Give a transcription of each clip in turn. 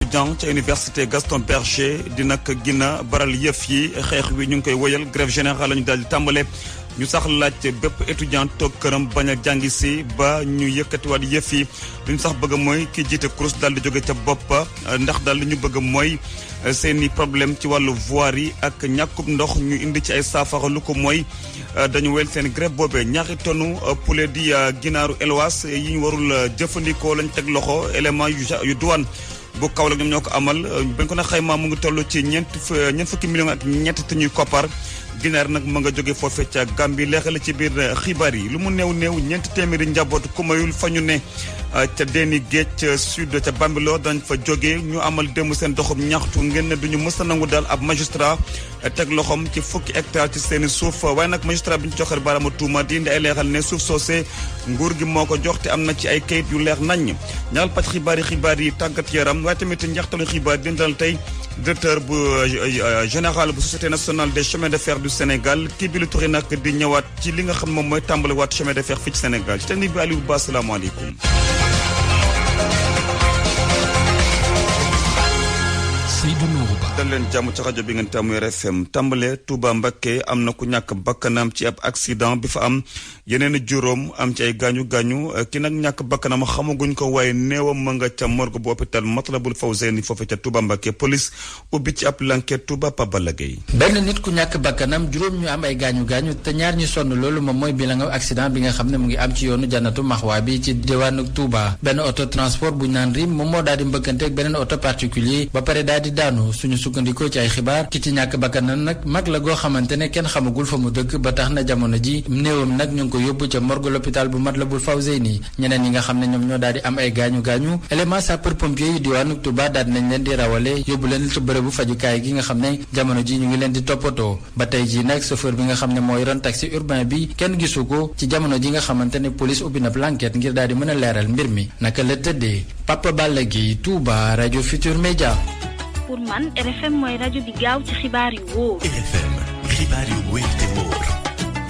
étudiant ca université Gaston Berger di nag gina baral yëf yi xeex wi ñu ngi koy woyal grève générale la ñu daal di tàmbale ñu sax laaj bépp étudiant toog këram bañ a jàngi si ba ñu yëkkatiwaat yëf yi li ñu sax bëgg mooy ki jiite CROUS daal di jóge ca boppa ndax daal li ñu bëgg mooy seeni problème ci wàllu voirie yi ak ñàkkub ndox ñu indi ci ay saafara lu ko mooy dañu wel seen grève boobee ñaari tonu poulet di ginaaru élevage yi ñu warul jëfandikoo lañ teg loxo élément yu douane bu Kaolack ñoom ñoo ko amal bañ ko na xayma mu ngi toll ci ñeent fukki millions ak ñett te ñuy koppar ginaar nag ma nga jóge foofee ca Gambie leexale ci biir xibaar yi lu mu néew ñeenti téeméeri njaboot ku mayul fa ñu ne ca Déni Géej sud ca Bambilor dañ fa jóge ñu amal démb seen doxum ñaxtu ngeen ne duñu mës a nangu daal ab magistrat teg loxoom ci fukki hectare ci seeni suuf waaye nag magistrat bi ñu joxee baaraama tuuma di indi ay leexal ne suuf soosee nguur gi moo ko jox te am na ci ay kayit yu leer nañ ñaal pàcc xibaar yi tàggat yaram waaye tamit njaxtalu xibaar yi dina dal tey directeur bu général bu société nationale des chemins de fer du Sénégal kii bi lu turi nag di ñëwaat ci li nga xam moom mooy tàmbaliwaat chemin de fer fii ci Sénégal ci technique bi Aliou Ba asalaamaaleykum. dal leen jàmm ci rajo bi ngeen tàmmu RFM tàmbale Touba Mbacké am na ku ñàkk bakkanam ci ab accident bi fa am yeneen juróom am ci ay gaañu ki nag ñàkk bakkanam xamaguñ ko waaye néewam ma nga ca morgue bu hôpital Matlabul Fawzeyni foofu ca Touba Mbacké police ubbi ci ab l'enquête Touba Pabala Gueye. benn nit ku ñàkk bakkanam juróom ñu am ay gaañu te ñaar ñi sonn loolu moom mooy bilan accident bi nga xam ne mu ngi am ci yoonu Jannatu Maxwa bi ci diwaanu Touba benn auto transport bu ñu naan Rim moom moo daal di mbëkkante ak beneen auto particulier ba pare daal di daanu suñu sukkandikoo ci ay xibaar ki ci ñàkk bakkanam nag mag la goo xamante ne kenn xamagul fa mu dëkk ba tax na jamono ji néewam nag ñu ngi ko yóbbu ca morgue l'hôpital bu Matlabul Fawzeyni ñeneen ñi nga xam ne ñoom ñoo daal di am ay gaañu élément sapeur pompier yu diwaanu Touba daal nañ leen di rawale yóbbu leen ci bërëbu fajukaay gi nga xam ne jamono ji ñu ngi leen di toppatoo ba tey ji nag chauffeur bi nga xam ne mooy ron taxi urbain bi kenn gisu ko ci jamono ji nga xamante ne police ubbi na l'enquête ngir daal di mën a leeral mbir mi naka la tëddee Papa Balla Gueye Touba rajo Futur Média. pour man RFM mooy rajo bi gaaw ci xibaar yu wóor. RFM xibaar yu wóor te wóor.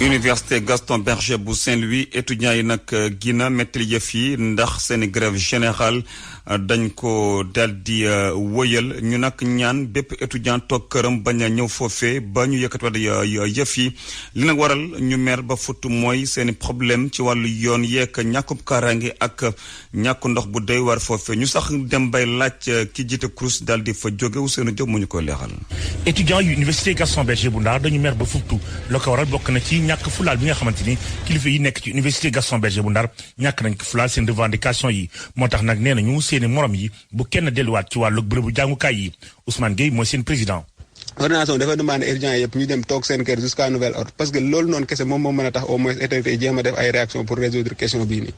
Université Gaston Berger bu Saint-Louis étudiants yi nag gina metti yëf yi ndax seeni grève générale dañ ko daal di wëyal ñu nag ñaan bépp étudiant toog këram bañ a ñëw foofee ba ñu yëkkatiwaat yëf yi li nag waral ñu mer ba futt mooy seeni problème ci wàllu yoon yeek ñàkkub kaaraange ak ñàkku ndox bu doy war foofee ñu sax dem bay laaj ki jiite CROUS daal di fa jóge Ousseynou Diop mu ñu koy leexal. étudiants yu Université Gaston Berger bu Ndar dañu mer ba futtu la ko waral bokk na ci ñàkk fulaal bi nga xamante ni kilifa yi nekk ci Université Gaston Berger bu Ndar ñàkk nañ ko fulaal seen revendication yi moo tax nag nee nañu seeni morom yi bu kenn delluwaat ci wàllu bërëbu jàngukaay yi Ousmane Gueye mooy seen président. ordination dafa demandé étudiants yëpp ñu dem toog seen kër jusqu'à nouvel ordre parce que loolu noonu kese moom moo mën a tax au moins autorité jéem a def ay réaction pour résoudre question bii nii.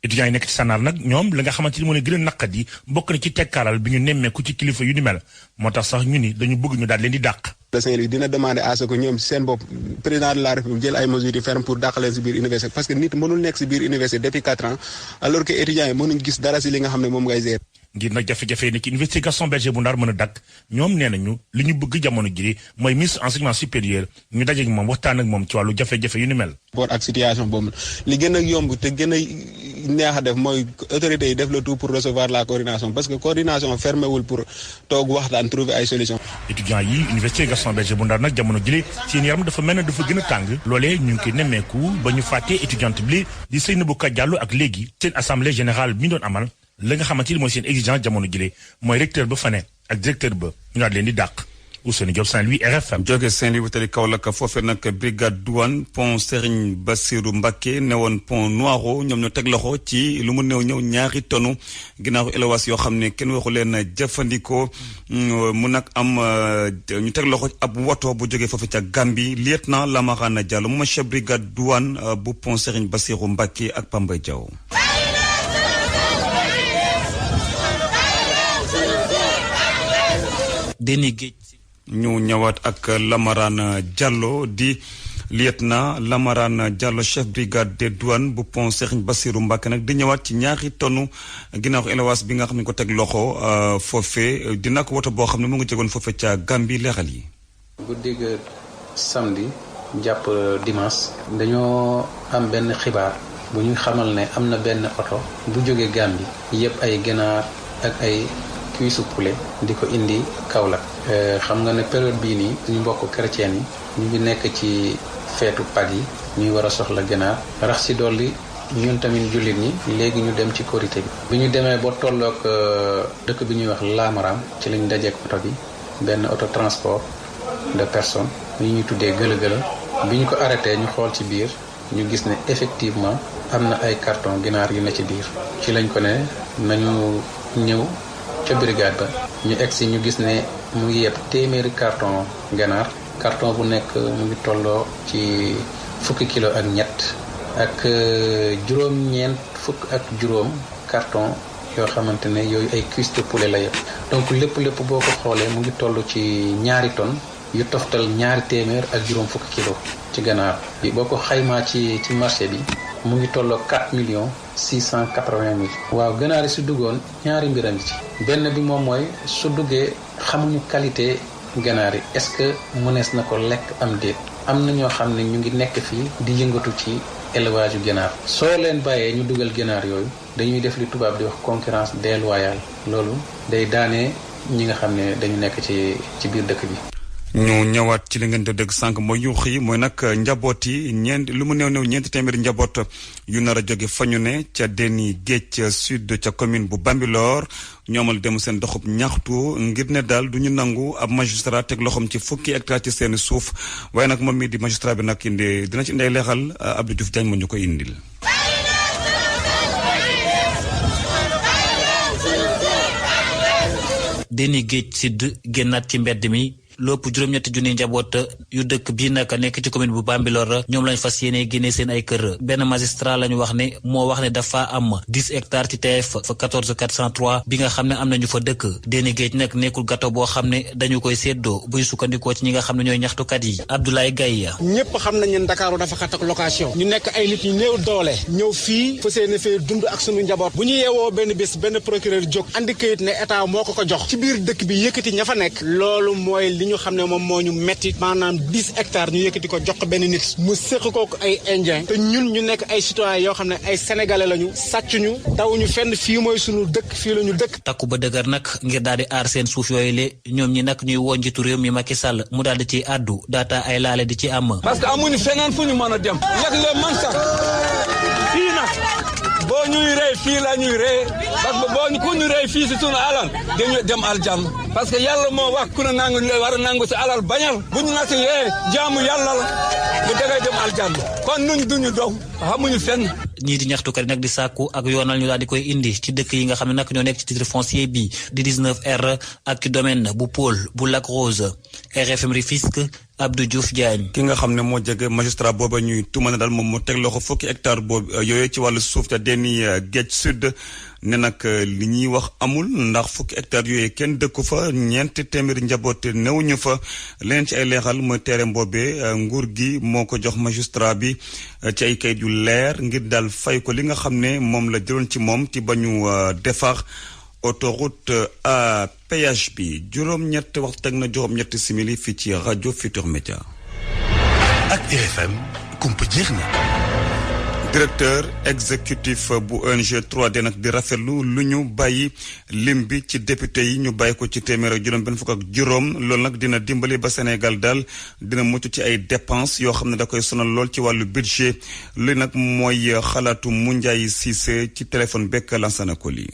étudiants yi nekk ci Sanaar nag ñoom la nga xamante ni moo ne gën a naqat yi bokk na ci tekkaaral bi ñu nemmeeku ci kilifa yu ni mel moo tax sax ñu ni dañu bëgg ñu daal leen di dàq. de Saint-Louis dina demander à ce que ñoom seen bopp président de la République jël ay mesures yu ferme pour dàq leen si biir université parce que nit mënul nekk si biir université depuis 4 ans alors que étudiants yi mënuñ gis dara si li nga xam ne moom ngay gérer. ngir nag jafe-jafe yi ne ci Université Gaston Berger bu Ndar mën a dakk ñoom nee nañu li ñu bëgg jamono ji mooy ministre enseignement supérieur ñu dajeek moom waxtaan ak moom ci wàllu jafe-jafe yu ni mel. pour ak situation boobu li gën a yomb te gën a neex a def mooy autorités yi def le tout pour recevoir la coordination parce que coordination fermé wul pour toog waxtaan trouver ay solutions. étudiants yi Université Gaston Berger bu Ndar nag jamono jile seen yaram dafa mel ne dafa gën a tàng loolee ñu ngi koy nemmeeku ba ñu fàttee étudiante bi di Seynabou Ka Diallo ak léegi seen assemblée générale bi ñu doon amal la nga xamante ni mooy seen exigence jamono jile mooy recteur ba fa ne ak directeur ba ñu daal leen di dàq. Ousseynou Diop Saint-Louis RFM. jóge Saint-Louis wutali Kaolack foofee nag brigade douane pont Serigne Bassirou Mbacké newoon pont Noiro ñoom ñoo teg loxo ci lu mu néew ñaari tonu ginnaaru élevage yoo xam ne kenn waxu leen jëfandikoo mu nag am ñu teg loxo ab woto bu jógee foofu ca Gambie lieutenant Lamarana Diallo moom chef brigade douane bu pont Serigne Bassirou Mbacké ak Pambay Diaw. Déni Géej ñu ñëwaat ak Lamarana Diallo di lieutenant Lamarana Diallo chef brigade des douanes bu pont Serigne Bassirou Mbacké nag di ñëwaat ci ñaari tonu ginnaaw élevage bi nga xam ne ko teg loxo foofee dina ko woto boo xam ne mu ngi jegoon foofee ca Gambie leeral yi. guddi ga samedi jàpp dimanche dañoo am benn xibaar bu ñu xamal ne am na benn oto bu jógee Gambie yëpp ay ganaar ak ay cuisse poulet di ko indi Kaolack. xam nga ne période bii nii suñu mbokk chrétien yi ñu ngi nekk ci feetu Pâques yi ñuy war a soxla ganaar rax ci dolli ñun tamit jullit ñi léegi ñu dem ci korité bi ñu demee ba tolloog dëkk bi ñuy wax Laamaram ci lañ dajeek oto bi benn auto transport de personnes yi ñuy tuddee gëlë-gëlë bi ñu ko arrêté ñu xool ci biir ñu gis ne effectivement am na ay carton ginaar yu ne ci biir ci lañ ko ne nañu ñëw ca brigade ba ñu egsi ñu gis ne mu ngi yeb téeméeri carton ganaar carton bu nekk mu ngi tolloo ci fukki kilo ak ñett ak juróom-ñeent fukk ak juróom carton yoo xamante ne yooyu ay cuisse de poulet la yëpp donc lépp boo ko xoolee mu ngi toll ci 2 tonnes yu toftal 2 téeméer ak juróom fukki kilo ci ganaar bi boo ko xaymaa ci marché bi mu ngi tolloo 4,680,000. waaw ganaar yi su duggoon ñaari mbir a ngi ci benn bi moom mooy su duggee xamuñu qualité ganaar yi est-ce que mënees na ko lekk am déet am na ñoo xam ne ñu ngi nekk fii di yëngatu ci élevage yu ganaar soo leen bàyyee ñu dugal ganaar yooyu dañuy def li tubaab di wax concurrence déloyale loolu day daanee ñi nga xam ne dañu nekk ci biir dëkk bi. ñu ñëwaat ci li ngeen di dégg sànq mooy yuux yi mooy nag njaboot yi lu mu néew ñeenti téeméeri njaboot yu nar a jóge fa ñu ne ca Déni Géej sud ca commune bu Bambilor ñoomal dem seen doxub ñaxtu ngir ne daal du ñu nangu ab magistrat teg loxoom ci fukki hectare ci seen suuf waaye nag moom mii di magistrat bi nag dina ci indee leexal Abdou Diouf Diagne moo ñu koy indil. Déni Géej sud génnaat ci mbedd mi. lopp juróom-ñetti junni njaboot yu dëkk bii nag nekk ci commune bu Bambilor ñoom lañ fas yéene génne seen ay kër benn magistrat lañu wax ne moo wax ne dafa am 10 hectares ci TF fa 14403 bi nga xam ne am nañu fa dëkk Déni Géej nag nekkul gâteau boo xam ne dañu koy séddoo buy sukkandikoo ci ñi nga xam ne ñooy ñaxtukat yi Abdoulaye Gaye ñëpp xam nañ ne Ndakaaru dafa xat ak location ñu nekk ay nit ñu néew doole ñëw fii fa seen fee dund ak sunu njaboot bu ñu yeewoo benn bés benn procureur jóg andi kayit ne état moo ko jox ci biir dëkk bi yëkkati ña fa nekk loolu mooy ñu xam ne moom moo ñu metti maanaam 10 hectares ñu yëkkati ko jox ko benn nit mu séq ko ay indien te ñun ñu nekk ay citoyens yoo xam ne ay sénégalais lañu sàccuñu dawuñu fenn fii mooy sunu dëkk fii la ñu dëkk. takku ba dëgër nag ngir daal di aar seen suuf yooyu le ñoom ñi nag ñuy woo njiitu réew mi Macky Sall mu daal di ci àddu daata ay laale di ci am. parce que amuñu feneen fu ñu mën a dem. yàgg le man sax fii nag boo ñuy rey fii la ñuy rey parce que boo ku ñu rey fii si sunu alal dañuy dem aljanna parce que yàlla moo wax ku ne nangu war a nangu si alal bañal bu ñu nasi yee jaamu yàlla la bu dangay dem aljanna kon nuñ duñu dow xamuñu fenn. ñii di ñaxtukat yi nag di sàkku ak yoonal ñu daal di koy indi ci dëkk yi nga xam ne nag ñoo nekk ci titre foncier bi di 19R ak ci domaine bu Pôle bu Lac Rose RFM Rufisque Abdou Diouf Diagne. ki nga xam ne moo jege magistrat booba ñuy tuuma ne daal moom moo teg loxo fukki hectare boobu yooyu ci wàllu suuf te Déni Géej sud ne nag li ñuy wax amul ndax fukki hectare yooyu kenn dëkku fa ñeenti téeméeri njaboot newuñu fa leneen ci ay leexal mooy terrain boobee nguur gi moo ko jox magistrat bi ci ay kayit yu leer ngir daal fay ko li nga xam ne moom la jëloon ci moom ci bañu defar autoroute à péage bi juróom-ñett waxtu teg na juróom-ñetti simili fii ci rajo Futur Média. ak RFM kumpa jeex na. directeur exécutif bu ONG 3D nag di rafetlu lu ñu bàyyi lim bi ci député yi ñu bàyyi ko ci téeméer ak juróom benn fukk ak juróom loolu nag dina dimbali ba Sénégal daal dina mucc ci ay dépenses yoo xam ne da koy sonal lool ci wàllu budget li nag mooy xalaatu Moundiaye Cissé ci téléphone bekk Lansana Koli.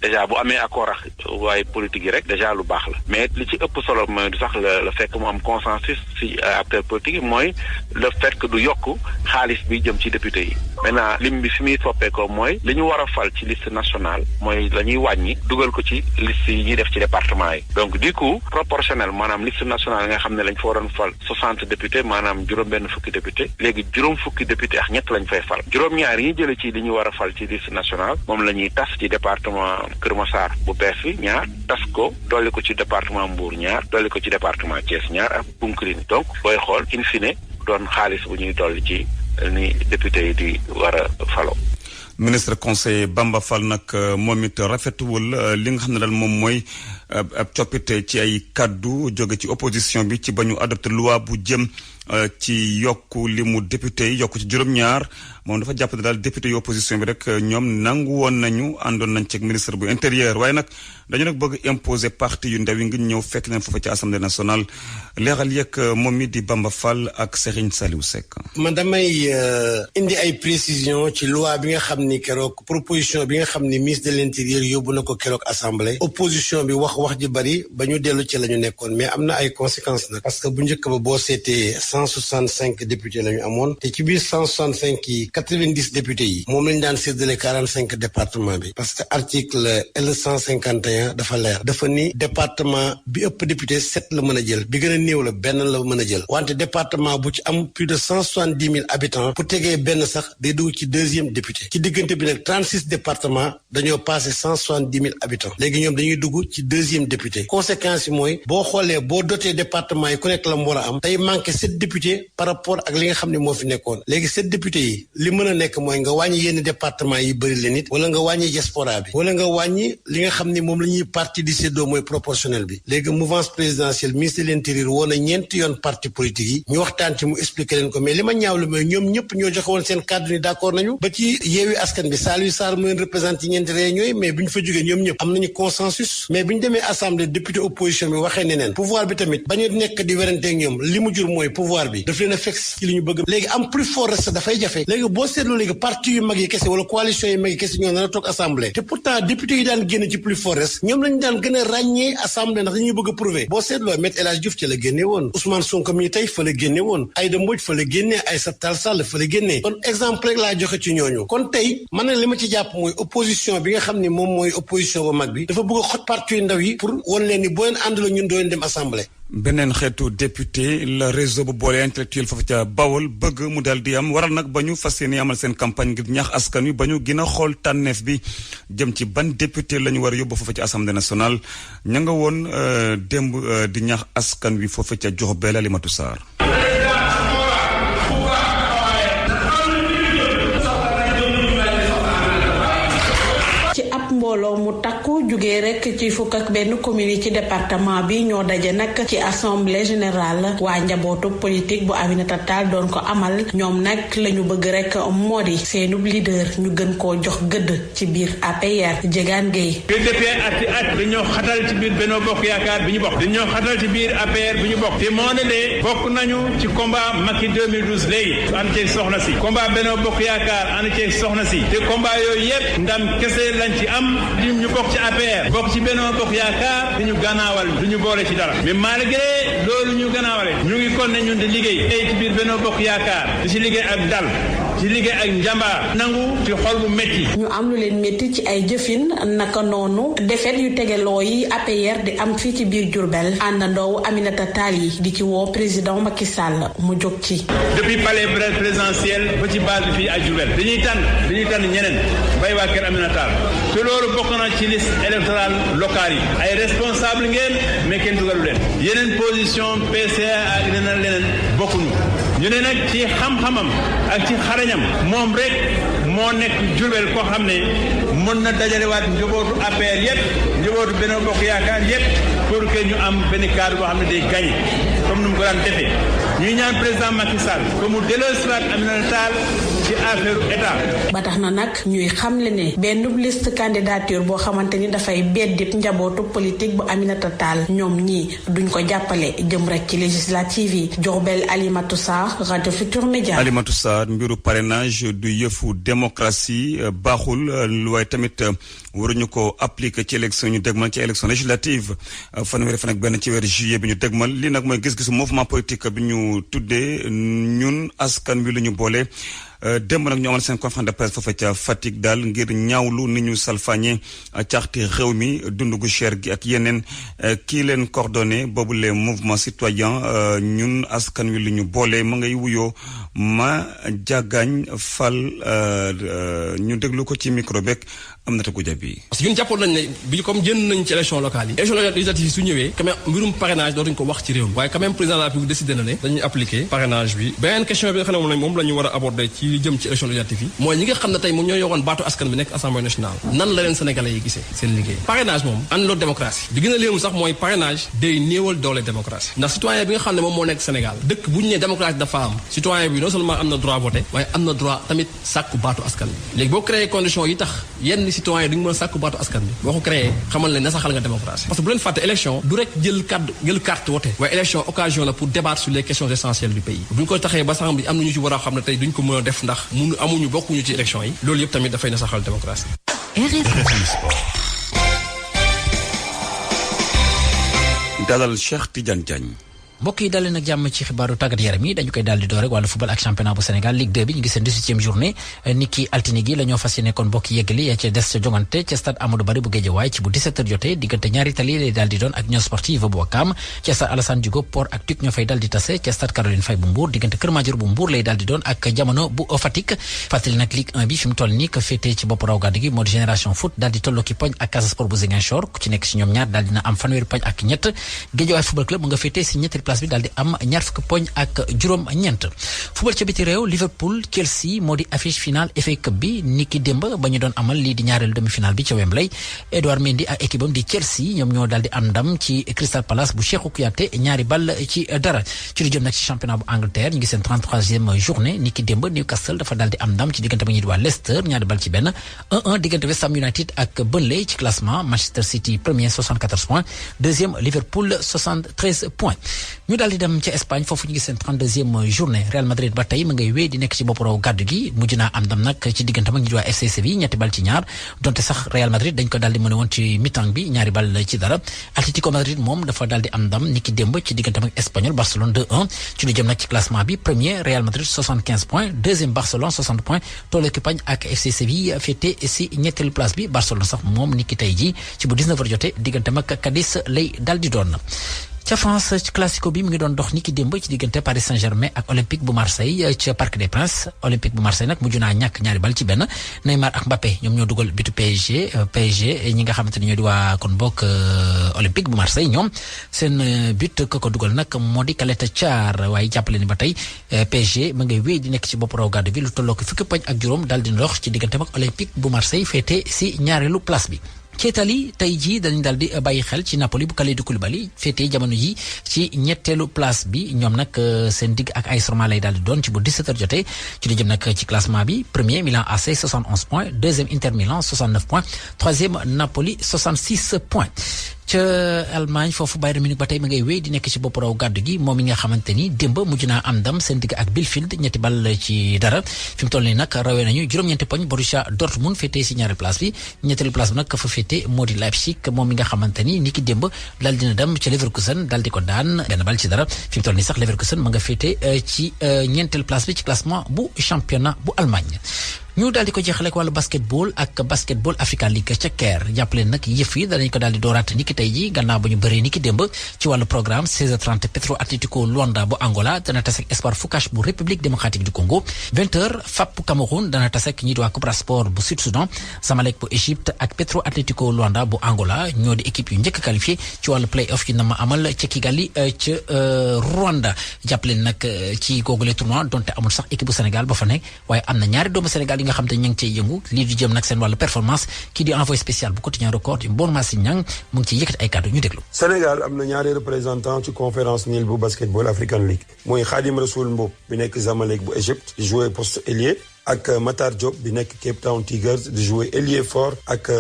déjà bu amee accord ak waaye politique yi rek déjà lu baax la mais li ci ëpp solo mooy du sax la fekk mu am consensus ci acteurs politiques yi mooy le fait que du yokk xaalis bi jëm ci député yi maintenant lim bi fi muy soppeekoo mooy li ñu war a fal ci liste nationale mooy la ñuy wàññi dugal ko ci liste yi ñuy def ci département yi donc du coup proportionnel maanaam liste nationale nga xam ne lañ fa waroon fal 60 députés maanaam juróom-benn fukki député léegi juróom fukki député ak ñett lañ fay fal juróom-ñaar yi ñu jëlee ci li ñu war a fal ci liste nationale moom la ñuy tas ci département Kër Massar bu bees bi ñaar tas ko dolli ko ci département Mbour ñaar dolli ko ci département Thiès ñaar ak Bounkiling donc booy xool in fine doon xaalis bu ñuy dolli ci ni député yi di war a falo. ministre conseiller Bamba Fall nag moom it rafetuwul li nga xam ne daal moom mooy ab coppite ci ay kaddu jóge ci opposition bi ci ba ñu adopté loi bu jëm ci yokku limu député yi yokku ci juróom-ñaar moom dafa jàpp ne daal député yu opposition bi rek ñoom nangu woon nañu àndoon nañ ci ministre bu intérieur waaye nag dañu nag bëgg imposer parti yu ndaw yi ngir ñëw fekk leen foofa ci assemblée nationale leeral yeeg moom mi di Bamba Fall ak Serigne Saliou Seck. man damay indi ay précision ci loi bi nga xam ni keroog proposition bi nga xam ni ministre de l'intérieur yóbbu na ko keroog assemblée opposition bi wax ji bari ba ñu dellu ci la ñu nekkoon mais am na ay conséquences nag parce que bu njëkk ba boo seetee 165 députés la ñu amoon te ci biir 165 yi 90 députés yi moom lañu daan séddale 45 département bi parce que article L151 dafa leer dafa ni département bi ëpp député 7 la mën a jël bi gën a néew la benn la mën a jël wante département bu ci am plus de 170 000 habitants bu tegee benn sax day dugg ci deuxième député ci diggante bi nag 36 départements dañoo passé 170 000 habitants léegi ñoom dañuy dugg ci deuxième député conséquence yi mooy boo xoolee boo dotee département yi ku nekk la mu war a am tey manqué 7 députés par rapport ak li nga xam ne moo fi nekkoon léegi 7 députés yi li mën a nekk mooy nga wàññi yenn département yi bëri leen it wala nga wàññi diaspora bi wala nga wàññi li nga xam ne moom la ñuy parti di séddoo mooy proportionnel bi léegi mouvance présidentielle ministre de l'intérieur woon na ñeenti yoon parti politique yi ñu waxtaan ci mu expliqué leen ko mais li ma ñaawlu mooy ñoom ñëpp ñoo joxe woon seen cadre ni d'accord nañu ba ci Yewwi Askan bi Saliou Sarr mu leen représenté ñeenti réunion yi mais bi ñu fa jógee ñoom ñëpp am nañu consensus mais bi ñu demee assemblée député opposition bi waxee neneen pouvoir bi tamit bañu nekk di werante ak ñoom li mu jur mooy pouvoir bi daf leen a fekk ci li ñu bëgg léegi am plus fort reste dafay jafe léegi boo seetloo léegi parti yu mag yi kese wala coalition yu mag yi kese ñoo nar a toog assemblée te pourtant député yi daan génn ci plus fort reste ñoom lañu daan gën a ràññee assemblée ndax dañuy bëgg a prouver boo seetloo Me El Hadji Diouf ci la génne woon Ousmane Sonko mi tey fa la génne woon Aïda Mbodj fa la génne Aïssata Tall Sall fa la génne kon exemple rek laa joxe ci ñooñu kon tey man nag li ma ci jàpp mooy opposition bi nga xam ne moom mooy opposition ba mag bi dafa bëgg a xot parti yu ndaw yi pour won leen ni boo leen àndaloo ñun doo leen dem assemblée. beneen xeetu député la réseau bu boole intellectuel foofu ca Bawol bëgg mu daal di am waral nag ba ñu fas yéene amal seen campagne ngir ñaax askan wi ba ñu gën a xool tànneef bi jëm ci ban député la ñu war a yóbbu foofu ci assemblée nationale ña nga woon démb di ñaax askan wi foofu ca Diourbel Alimatou Sarr. mbooloo mu takku jugee rek ci fukk ak benn commune yi ci département bi ñoo daje nag ci assemblée générale waa njabootu politique bu Aminata Tall doon ko amal ñoom nag la ñu bëgg rek moo di seenub leader ñu gën koo jox gëdd ci biir APR Diegane Gueye. depuis at dañoo xatal ci biir Benno Bokk Yaakaar bi ñu bokk dañoo xatal ci biir APR bi ñu bokk te moo ne de bokk nañu ci combat Macky 2012 léegi ànd ceeg soxna si combat Benno Bokk Yaakaar ànd ceeg soxna si te combat yooyu yëpp ndam kese lañ ci am di ñu bokk ci APR bokk ci Benno Bokk Yaakaar di ñu gannaawal du ñu boole ci dara mais malgré loolu ñu gannaawale ñu ngi kon ne ñun di liggéey tey ci biir Benno Bokk Yaakaar di ci liggéey ak dal ci liggéey ak njàmbaar nangu ci xol bu métti. ñu am lu leen métti ci ay jëfin naka noonu defet yu tegeloo yi APR di am fii ci biir Diourbel àndandoowu Aminata Tall yi di ci woo président Macky Sall mu jóg ci. depuis palais présidentiel ba ci base bi fii ak Diourbel dañuy tànn ñeneen bay waa kër Aminata Tall te loolu bokk na ci liste électorale locale yi ay responsable ngeen mais kenn dugalu leen yeneen position PCA ak leneen bokkuñu ñu ne nag ci xam-xamam ak ci xarañam moom rek moo nekk Diourbel koo xam ne mën na dajalewaat njabootu APR yépp njabootu Benno Bokk Yaakaar yépp pour que ñu am benn cadre boo xam ne day gagné comme nu mu ko daan defee ñuy ñaan président Macky Sall que mu delloosiwaat Aminata Tall ci affaire état. ba tax na nag ñuy xamle ne benn liste candidature boo xamante ni dafay beddit njabootu politique bu Aminata Tall ñoom ñii duñ ko jàppale jëm rek ci législative yi Diourbel Alimatou Sarr rajo Futur Média. Alimatou Sarr mbiru parrainage du yëfu démocratie baaxul waaye tamit waruñu ko appliquer ci élection ñu dégmal ci élection législative fanweeri fan ak benn ci weeru juillet bi ñu dégmal lii nag mooy gis-gisu mouvement politique bi ñu tuddee ñun askan wi lu ñu boole. démb nag ñu amal seen conférence de presse foofu ca Fatick daal ngir ñaawlu ni ñu salfaañe caxti réew mi dund gu cher gi ak yeneen kii leen coordonné boobu les mouvements citoyens ñun askan wi lu ñu boole ma ngay wuyoo ma jàggaañ fal ñu déglu ko ci micro beeg am na tegu jabi. parce que ñun jàppoon nañ ne bi comme jënd nañ ci élection locale yi élection législative yi su ñëwee quand même mbirum parrainage dootuñ ko wax ci réew mi waaye quand même président de la République décidé na ne dañuy appliquer parrainage bi beneen question bi nga xam ne moom la ñu war a aborder ci li jëm ci élection législative yi mooy ñi nga xam ne tey moom ñoo yoroon baatu askan bi nekk assemblée nationale nan la leen sénégalais yi gisee seen liggéey parrainage moom ànd loolu démocratie bi gën a léemu sax mooy parrainage day néewal doole démocratie ndax citoyen bi nga xam ne moom moo nekk Sénégal dëkk bu ñu ne démocratie dafa am citoyen bi non seulement am na droit voter waaye am na droit tamit sàkku baatu askan bi léegi boo créé condition yi tax yenn citoyen duñu mën a sàkku baatu askan bi boo ko créé xamal ne nasaxal nga démocratie parce que bu leen fàtte élection du rek jël carte wote waaye élection occasion la pour débattre sur les questions essentielles du pays bu ñu ko taxee ba sax bi am na ñu ci war a xam ne tey duñ ko mën a def ndax amuñu bokkuñu ci élection yi loolu yëpp tamit dafay nasaxal démocratie. dalal Cheikh Tidiane Diagne. mbokk yi dalee nag jàmm ci xibaaru tàggat yaram yi dañu koy daal di door rek wàllu football ak championnat bu Sénégal Ligue 2 bi ñu ngi seen 18e journée ni ki altine gi la ñoo fas yéene kon mbokk yeggali ca des ca jongante ca stade Amadou Barry bu Guédiawaye ci bu 17h jotee diggante ñaari tali lay daal di doon ak Union Sportive bu Ouakam ca stade Alassane Djigo Port ak Duc ñoo fay daal di tase ca stade Caroline Faye bu Mbour diggante Kër Madior bu Mbour lay daal di doon ak Jamono bu Fatick fàttali nag Ligue 1 bi fi mu toll nii ka féetee ci bopp raw gàddu gi moo di Génération Foot daal di tolloo ki poñ ak Casa Sport bu Ziguinchor ku ci nekk si ñoom ñaar daal dina am fanweeri poñ ak ñett Guédiawaye Football Club mu nga féetee si ñetteelu place bi daal di am ñaar fukki poñ ak juróom ñeent football ca biti réew Liverpool Chelsea moo di affiche finale FA Cup bi niki démb ba ñu doon amal lii di ñaareelu demi-finale bi ca Wembley Edouard Mendy ak équipe am di Chelsea ñoom ñoo daal di am ndam ci Crystal Palace bu Cheikhou Kouyaté ñaari ball ci dara ci lu jëm nag ci championnat bu Angleterre ñu ngi seen 33e journée niki démb Newcastle dafa daal di am ndam ci diggante ba ñuy di waa Leicester ñaari ball ci benn 1-1 diggante West Ham United ak Burnley ci classement Manchester City premier 74 points deuxième Liverpool 73 points ñu daal di dem ca Espagne foofu ñu ngi seen 32e journée Real Madrid ba tey ma ngay wéy di nekk ci bopp raw gàddu gi mujj naa am ndam nag ci diggante mag ñi di waa FC Séville ñetti bal ci ñaar donte sax Real Madrid dañ ko daal di mën a woon ci mi-temps bi ñaari bal ci dara Atlético Madrid moom dafa daal di am ndam niki démb ci diggante mag Espagnol Barcelone 2-1 ci lu jëm nag ci classement bi premier Real Madrid 75 points deuxième Barcelone 60 points tolloo ki pañ ak FC Séville féete si ñetteelu place bi Barcelone sax moom niki tey ji ci bu 19h jotee diggante mag Cadiz lay daal di doon. ca France classico bi mu ngi doon dox ni ki démb ci diggante Paris Saint-Germain ak Olympique bu Marseille ca Parc des Princes Olympique bu Marseille nag mujj naa ñàkk ñaari bal ci benn Neymar ak Mbappé ñoom ñoo dugal bitu PSG ñi nga xamante ni ñoo di waa kon bokk Olympique bu Marseille ñoom seen but ko dugal nag moo di Kaleta Thiar waaye jàppale ni ba tey PSG ma ngay wéy di nekk ci bopp raw gàddu bi lu tolloo ko fukki poñ ak juróom daal di ndox ci diggante ak Olympique bu Marseille féete si ñaareelu place bi. ci Italie tey jii dañu daal di bàyyi xel ci Napoli bu Kalidou Koulibaly féetee jamono ji ci ñetteelu place bi ñoom nag seen digg ak AS Roma lay daal di doon ci bu 17h jotee ci li jëm nag ci classement bi premier Milan AC 71 points deuxième Inter Milan 69 points troisième Napoli 66 points. ca Allemagne foofu Bayern Munich ba tey ma ngay wéy di nekk ci bopp raw gàddu gi moom mi nga xamante ni démb mujj naa am ndam seen digg ak Bielefeld ñetti ball ci dara fi mu toll nii nag rawee nañu juróom-ñeenti poñ Borussia Dortmund féetee si ñaari place bi ñetteelu place bi nag fa féetee moo di Leipzig moom mi nga xamante ni ki démb daal dina dem ca Leverkusen daal di ko daan benn ball ci dara fi mu toll nii sax Leverkusen ma nga féetee ci ñeenteelu place bi ci classement bu championnat bu Allemagne. ñu daal di ko jeexale ak wàllu basketball ak basketball Africa League ca Caire jàppale nag yëf yi danañ ko daal di dooraat ni ki tey ji gannaaw ba ñu bëree ni ki démb ci wàllu programme 16h30 Petro Atlético Luanda bu Angola dana tase ak Espoir Foucache bu République démocratique du Congo 20h FAP bu Cameroun dana tase ak ñi di waa Cobra Sport bu Sud Soudan Zamalek bu Égypte ak Petro Atlético Luanda bu Angola ñoo di équipe yu njëkk qualifié ci wàllu play-off yi na ma amal ca Kigali ca Rwanda jàppale nag ci googule tournoi donte amul sax équipe bu Sénégal ba fa nekk waaye am na ñaari doomu Sénégal nga xam te ñu ngi cay yëngu lii di jëm nag seen wàllu performance kii di envoyé spécial bu quotidien record di Mbon Massi Niang mu ngi ciy yëkkati ay kàddu ñu déglu. Sénégal am na ñaari représentant ci conférence Nil bu basketball African League mooy Khadim Rassoul Mboup bi nekk Zamalek bu Égypte di jouer poste ailier ak Matar Diop bi nekk Cape Town Tigers di jouer ailier fort ak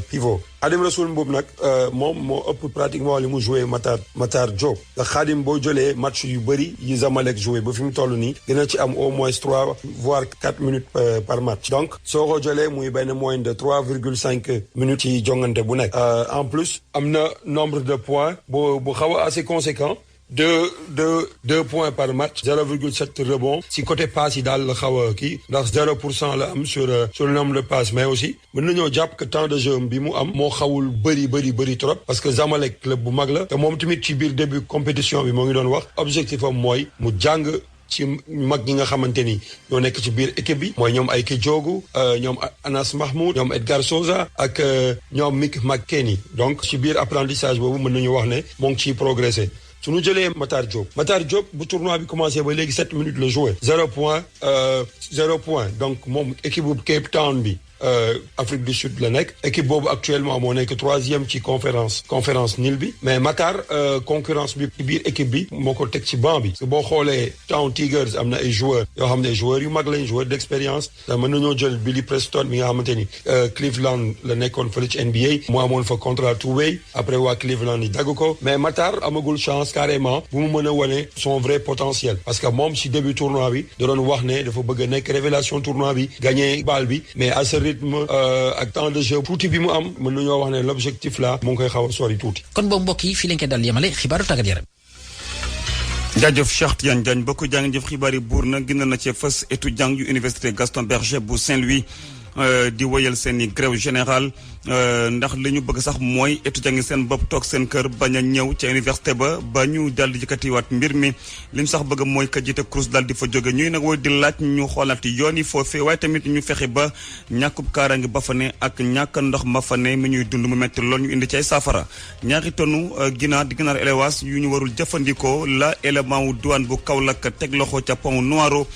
pivot. Khadim Rassoul Mboup nag moom moo ëpp pratiquement li mu joué Matar Diop ndax Khadim boo jëlee match yu bëri yi Zamalek joué ba fi mu toll nii dina ci am au moins 3 voire 4 minutes par match donc soo ko jëlee muy benn moyenne de 3,5 minutes ci jongante bu nekk. En plus am na nombre de points bu xaw a assez conséquent. deux points par match 0,7 rebond si côté passe yi daal la xaw a kii ndax 0% la am sur le nombre de passes mais aussi mën nañoo jàpp que temps de jeu bi mu am moo xawul bëri trop parce que Zamalek club bu mag la te moom tamit ci biir début compétition bi moo ngi doon wax objectif am mooy mu jàng ci mag ñi nga xamante ni ñoo nekk ci biir équipe bi mooy ñoom Aïké Diogo ñoom Anas Mahmoud ñoom Edgar Sosa ak ñoom Mick McKennie donc ci biir apprentissage boobu mën nañu wax ne moo ngi ciy progressé. su ñu jëlee Matar Diop bu tournoi bi commencé ba léegi 7 minutes la joué 0 point donc moom équipe bu Cape Town bi Afrique du Sud la nekk équipe boobu actuellement moo nekk 3e ci conférence NIL bi mais Matar concurrence bi ci biir équipe bi moo ko teg ci banc bi parce que boo xoolee Town Tigers am na ay joueurs yoo xam ne joueurs yu mag lañ joueurs d'expérience mën nañoo jël Billy Preston mi nga xamante ni Cleveland la nekkoon fële ci NBA mu amoon fa contrat two-way après waa Cleveland yi dagg ko mais Matar amagul chance carrément bu mu mën a wane son vrai potentiel parce que moom si début tournoi bi da doon wax ne dafa bëgg a nekk révélation tournoi bi gagné balle bi mais à ce rythme ak temps de jeu tuuti bi mu am mën nañoo wax ne l'objectif là mu ngi koy xaw a sori tuuti. kon boobu mbokk yi fii lañ koy dal yemale xibaaru tàggat yaram. jaajëf Cheikh Tidiane Diagne bokk jàng jëf xibaar yi buur na gën na ci fës étudiant yu université Gaston Berger bu Saint-Louis di woyal seen i grève générale ndax li ñu bëgg sax mooy étudiant yi seen bopp toog seen kër bañ a ñëw ca université ba ñu daal di yëkkatiwaat mbir mi li ñu sax bëgg mooy ka jiite CROUS daal di fa jóge ñuy nag woy di laaj ñu xoolati yoon yi foofee waaye tamit ñu fexe ba ñàkkub kaaraange ba fa ne ak ñàkk ndox ma fa ne mi ñuy dund mu metti lool ñu indi ci ay saafara ñaari tonu ginaar di ginaar élevage yu ñu warul jëfandikoo la élément wu douane bu Kaolack teg loxo ca pont Noiro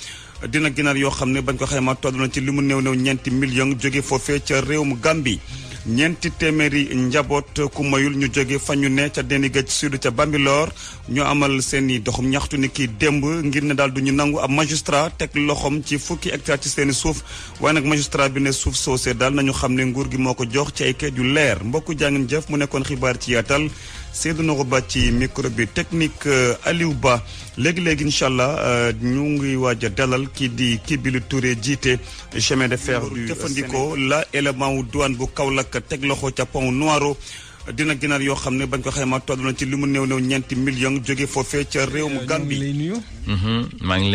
dina ginaar yoo xam ne bañ ko xayma toll na ci li mu néew ñeenti millions jóge foofee ca réewum Gambie ñeenti téeméeri njaboot ku mayul ñu jóge fa ñu ne ca Deni Géej Sud ca Bambilor ñu amal seeni doxum ñaxtu ni kii démb ngir ne daal du ñu nangu ab magistrat teg loxom ci fukki hectare ci seeni suuf waaye nag magistrat bi ne suuf soosee daal nañu xam ne nguur gi moo ko jox ci ay kayit yu leer mbokku jàngin jëf mu nekkoon xibaar ci yaatal Seydou Nourou Ba ci micro bi technique Aliou Ba léegi-léegi incha allah ñu ngi waaj a dalal kii di Kibili Touré jiite chemin de fer du jëfandikoo la élément wu douane bu Kaolack teg loxo ca pont Noiro dina ginaar yoo xam ne bañ ko xayma toll na ci li mu néew ñeenti millions jóge foofee ca réewum Gambie. maa ngi